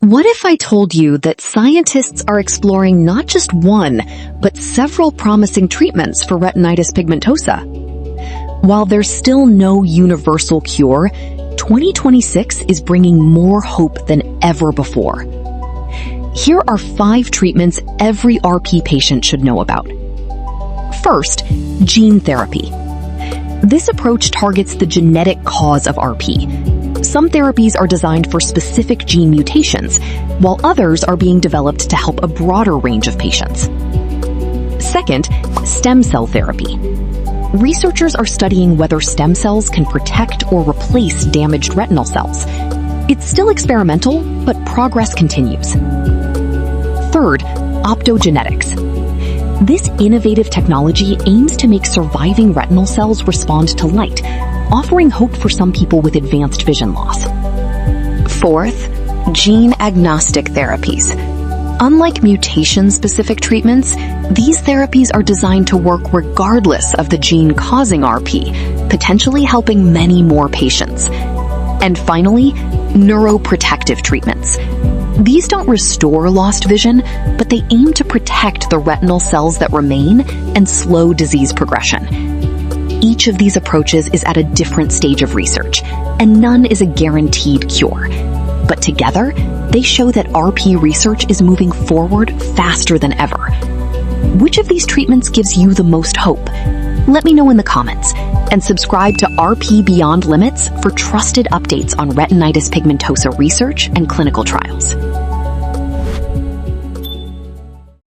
What if I told you that scientists are exploring not just one, but several promising treatments for retinitis pigmentosa? While there's still no universal cure, 2026 is bringing more hope than ever before. Here are 5 treatments every RP patient should know about. First, gene therapy. This approach targets the genetic cause of RP. Some therapies are designed for specific gene mutations, while others are being developed to help a broader range of patients. Second, stem cell therapy. Researchers are studying whether stem cells can protect or replace damaged retinal cells. It's still experimental, but progress continues. Third, optogenetics. This innovative technology aims to make surviving retinal cells respond to light, offering hope for some people with advanced vision loss. Fourth, gene-agnostic therapies. Unlike mutation-specific treatments, these therapies are designed to work regardless of the gene causing RP, potentially helping many more patients. And finally, neuroprotective treatments. These don't restore lost vision, but they aim to protect the retinal cells that remain and slow disease progression. Each of these approaches is at a different stage of research, and none is a guaranteed cure. But together, they show that RP research is moving forward faster than ever. Which of these treatments gives you the most hope? Let me know in the comments, and subscribe to RP Beyond Limits for trusted updates on retinitis pigmentosa research and clinical trials.